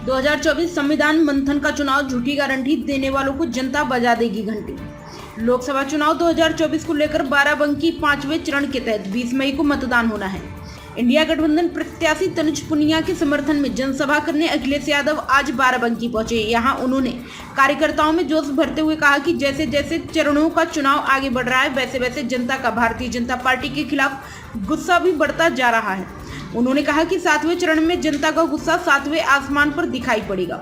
2024 संविधान मंथन का चुनाव झूठी गारंटी देने वालों को जनता बजा देगी घंटी। लोकसभा चुनाव 2024 को लेकर बाराबंकी 5वें चरण के तहत 20 मई को मतदान होना है। इंडिया गठबंधन प्रत्याशी तनुज पुनिया के समर्थन में जनसभा करने अखिलेश यादव आज बाराबंकी पहुंचे। यहां उन्होंने कार्यकर्ताओं में जोश भरते हुए कहा कि जैसे जैसे चरणों का चुनाव आगे बढ़ रहा है वैसे वैसे जनता का भारतीय जनता पार्टी के खिलाफ गुस्सा भी बढ़ता जा रहा है। उन्होंने कहा कि 7वें चरण में जनता का गुस्सा 7वें आसमान पर दिखाई पड़ेगा।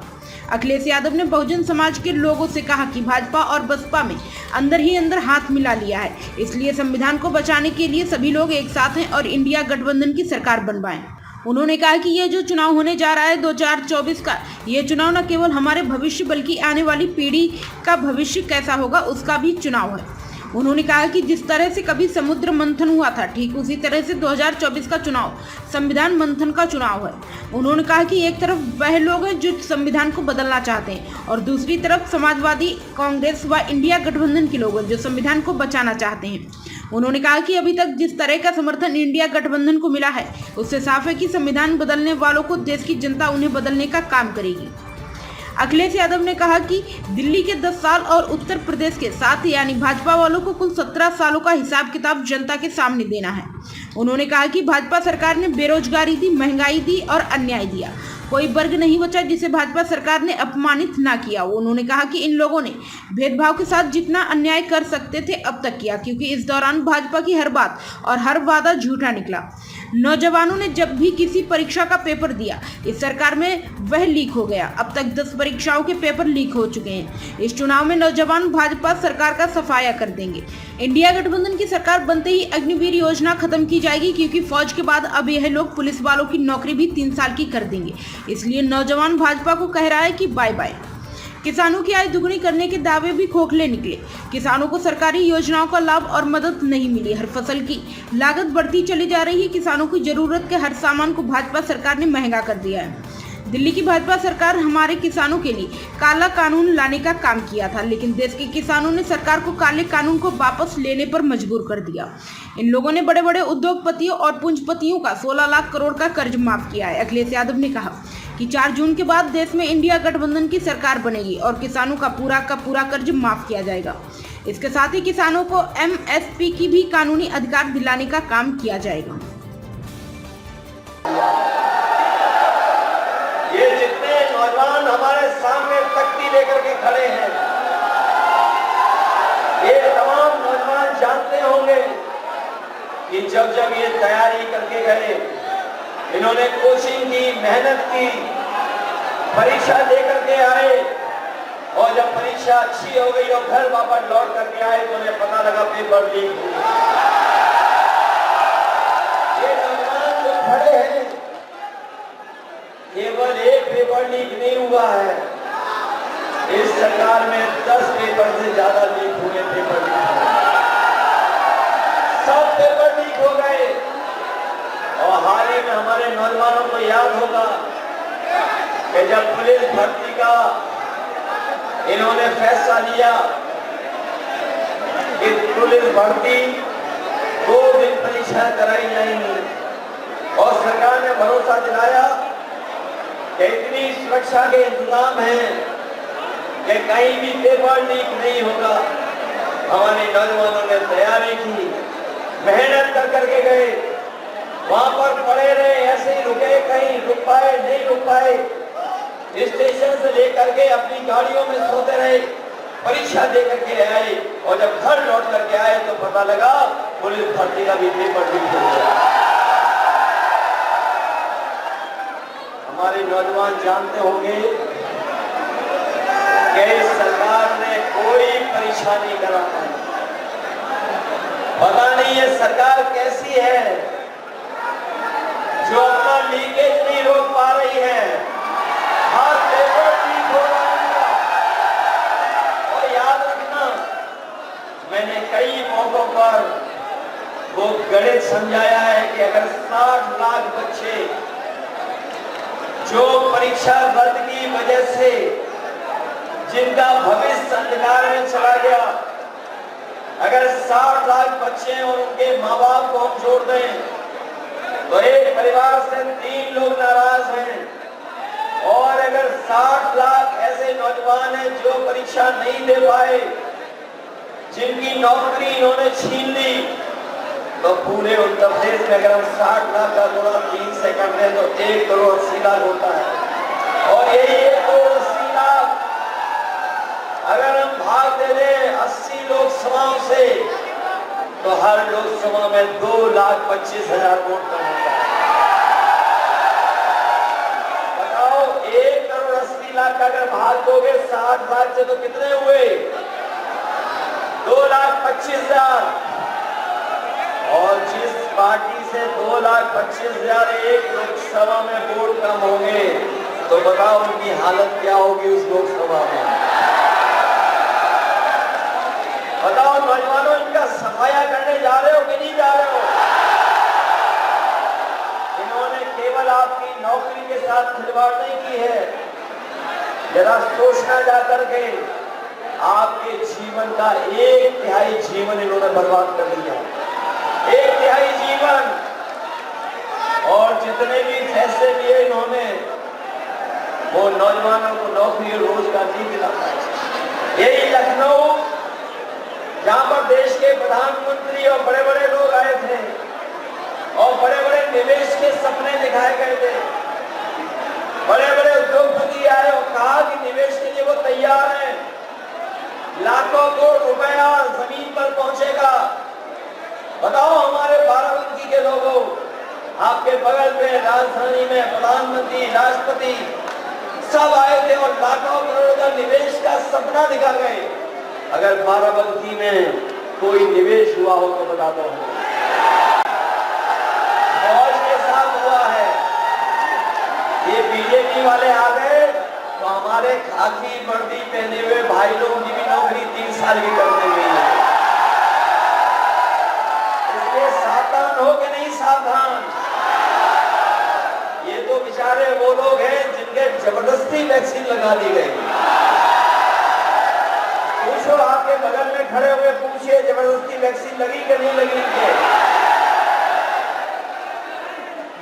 अखिलेश यादव ने बहुजन समाज के लोगों से कहा कि भाजपा और बसपा में अंदर ही अंदर हाथ मिला लिया है, इसलिए संविधान को बचाने के लिए सभी लोग एक साथ हैं और इंडिया गठबंधन की सरकार बनवाएं। उन्होंने कहा कि ये जो चुनाव होने जा रहा है 2024 का, ये चुनाव न केवल हमारे भविष्य बल्कि आने वाली पीढ़ी का भविष्य कैसा होगा उसका भी चुनाव है। उन्होंने कहा कि जिस तरह से कभी समुद्र मंथन हुआ था ठीक उसी तरह से 2024 का चुनाव संविधान मंथन का चुनाव है। उन्होंने कहा कि एक तरफ वह लोग हैं जो संविधान को बदलना चाहते हैं और दूसरी तरफ समाजवादी कांग्रेस व इंडिया गठबंधन के लोग हैं जो संविधान को बचाना चाहते हैं। उन्होंने कहा कि अभी तक जिस तरह का समर्थन इंडिया गठबंधन को मिला है उससे साफ है कि संविधान बदलने वालों को देश की जनता उन्हें बदलने का काम करेगी। अखिलेश यादव ने कहा कि दिल्ली के 10 साल और उत्तर प्रदेश के 7 यानी भाजपा वालों को कुल 17 सालों का हिसाब किताब जनता के सामने देना है। उन्होंने कहा कि भाजपा सरकार ने बेरोजगारी दी, महंगाई दी और अन्याय दिया। कोई वर्ग नहीं बचा जिसे भाजपा सरकार ने अपमानित ना किया। उन्होंने कहा कि इन लोगों ने भेदभाव के साथ जितना अन्याय कर सकते थे अब तक किया, क्योंकि इस दौरान भाजपा की हर बात और हर वादा झूठा निकला। नौजवानों ने जब भी किसी परीक्षा का पेपर दिया इस सरकार में वह लीक हो गया। अब तक 10 परीक्षाओं के पेपर लीक हो चुके हैं। इस चुनाव में नौजवान भाजपा सरकार का सफाया कर देंगे। इंडिया गठबंधन की सरकार बनते ही अग्निवीर योजना खत्म की जाएगी, क्योंकि फौज के बाद अब यह लोग पुलिस वालों की नौकरी भी 3 साल की कर देंगे। इसलिए नौजवान भाजपा को कह रहा है कि बाय बाय। किसानों की आय दुगनी करने के दावे भी खोखले निकले। किसानों को सरकारी योजनाओं का लाभ और मदद नहीं मिली। हर फसल की लागत बढ़ती चली जा रही है। किसानों की जरूरत के हर सामान को भाजपा सरकार ने महंगा कर दिया है। दिल्ली की भाजपा सरकार हमारे किसानों के लिए काला कानून लाने का काम किया था, लेकिन देश के किसानों ने सरकार को काले कानून को वापस लेने पर मजबूर कर दिया। इन लोगों ने बड़े बड़े उद्योगपतियों और पूंजीपतियों का 16 लाख करोड़ का कर्ज माफ किया है। अखिलेश यादव ने कहा कि 4 जून के बाद देश में इंडिया गठबंधन की सरकार बनेगी और किसानों का पूरा कर्ज माफ किया जाएगा। इसके साथ ही किसानों को MSP की भी कानूनी अधिकार दिलाने का काम किया जाएगा। ये जितने नौजवान हमारे सामने तख्ती लेकर के खड़े हैं, ये तमाम नौजवान जानते होंगे कि जब जब ये तैयारी करके गए, इन्होंने कोशिश की, मेहनत की, परीक्षा देकर के आए और जब परीक्षा अच्छी हो गई और घर वापस लौट करके आए तो उन्हें पता लगा पेपर लीक हो गया। ये नौजवान जो खड़े हैं, केवल एक पेपर लीक नहीं हुआ है, इस सरकार में 10 पेपर से ज्यादा लीक हुए। पेपर लीक सब पेपर लीक हो गए। और हाल ही में हमारे नौजवानों को याद होगा कि जब पुलिस भर्ती का इन्होंने फैसला लिया कि पुलिस भर्ती 2 दिन परीक्षा कराई जाएंगी और सरकार ने भरोसा दिलाया कि इतनी सुरक्षा के इंतजाम हैं कि कहीं भी पेपर लीक नहीं होगा। हमारे नौजवानों ने तैयारी की, मेहनत कर करके गए, वहां पर पड़े रहे, ऐसे ही रुके, कहीं रुक पाए नहीं रुक पाए, स्टेशन से लेकर के अपनी गाड़ियों में सोते रहे, परीक्षा दे करके आए और जब घर लौट करके आए तो पता लगा पुलिस भर्ती का भी पेपर लीक हो गया। हमारे नौजवान जानते होंगे कि इस सरकार ने कोई परीक्षा नहीं करा है। पता नहीं ये सरकार कैसी है जो अपना लीकेज नहीं रोक पा रही है। हर पेपर लीक हो रहा है। और याद रखना, मैंने कई मौकों पर वो गणित समझाया है कि अगर 60 लाख बच्चे जो परीक्षा रद्द की वजह से जिनका भविष्य अंधकार में चला गया, अगर 60 लाख बच्चे और उनके माँ बाप को हम जोड़ दें तो एक परिवार से 3 लोग नाराज हैं और अगर 60 लाख ऐसे नौजवान हैं जो परीक्षा नहीं दे पाए, जिनकी नौकरी इन्होंने छीन ली, तो पूरे उत्तर प्रदेश में अगर हम 60 लाख का गुणा 3 से कर दें तो 1 करोड़ 80 लाख होता है। और यही 1 करोड़ 80 लाख अगर हम भाग दे दें 80 लोकसभाओं से, तो हर लोकसभा में 2,25,000 वोट कम होता है। बताओ, 1 करोड़ 80 लाख का अगर भाग दोगे 60 लाख से, तो कितने हुए? 2,25,000। और जिस पार्टी से 2,25,000 एक लोकसभा में वोट कम होंगे, तो बताओ उनकी हालत क्या होगी उस लोकसभा में। बताओ नौजवानों, इनका सफाया करने जा रहे हो कि नहीं जा रहे हो? इन्होंने केवल आपकी नौकरी के साथ खिलवाड़ नहीं की है, जरा सोचना जा करके आपके जीवन का 1/3 जीवन इन्होंने बर्बाद कर दिया, 1/3 जीवन। और जितने भी फैसले लिए इन्होंने, वो नौजवानों को नौकरी और रोजगार नहीं दिला पाए। यही लखनऊ, जहां पर देश के प्रधानमंत्री और बड़े बड़े लोग आए थे और बड़े बड़े निवेश के सपने दिखाए गए थे, बड़े बड़े उद्योगपति आए और कहा कि निवेश के लिए वो तैयार हैं, लाखों करोड़ रुपया जमीन पर पहुंचेगा। बताओ हमारे बाराबंकी के लोगों, आपके बगल में राजधानी में प्रधानमंत्री, राष्ट्रपति सब आए थे और लाखों करोड़ का निवेश का सपना दिखा गए। अगर बाराबंकी में कोई निवेश हुआ हो तो बता दो। फौज के साथ हुआ है। ये बीजेपी वाले आ गए तो हमारे खाकी वर्दी पहने हुए भाई लोगों की भी नौकरी 3 साल की कर दी गई है। इसलिए सावधान हो कि नहीं सावधान? ये तो बेचारे वो लोग हैं जिनके जबरदस्ती वैक्सीन लगा दी गई। पूछो, आपके बगल में खड़े हुए पूछिए, जबरदस्ती वैक्सीन लगी कि नहीं लगी है?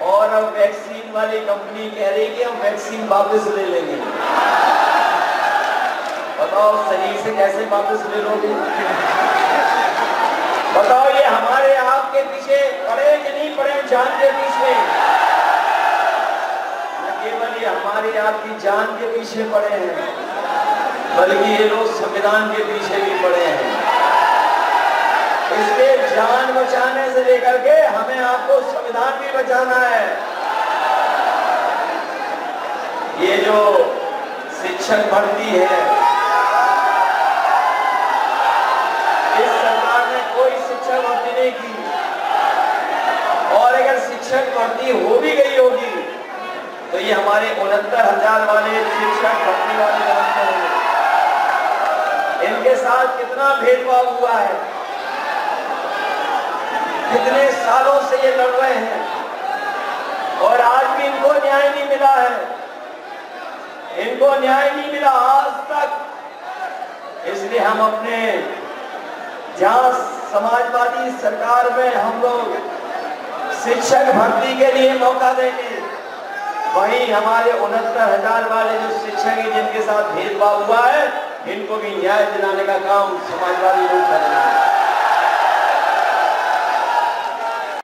और अब वैक्सीन वाली कंपनी कह रही कि हम वैक्सीन वापस ले लेंगे। बताओ सही से कैसे वापस ले लोगे? बताओ ये हमारे आपके पीछे पड़े कि नहीं पड़े जान के पीछे? न केवल ये हमारी आपकी जान के पीछे पड़े हैं, बल्कि ये लोग संविधान के पीछे भी पड़े हैं। इसलिए जान बचाने से लेकर के हमें आपको संविधान भी बचाना है। ये जो शिक्षक भर्ती है, इस सरकार ने कोई शिक्षक भर्ती नहीं की, और अगर शिक्षक भर्ती हो भी गई होगी तो ये हमारे 69,000 वाले शिक्षक भर्ती वाले जानते होंगे इनके साथ कितना भेदभाव हुआ है, कितने सालों से ये लड़ रहे हैं और आज भी इनको न्याय नहीं मिला है। इनको न्याय नहीं मिला आज तक। इसलिए हम अपने, जहां समाजवादी सरकार में हम लोग शिक्षक भर्ती के लिए मौका देंगे, वहीं हमारे 69,000 वाले जो शिक्षक हैं जिनके साथ भेदभाव हुआ है, इनको भी न्याय दिलाने का काम समाजवादी लोग करेंगे।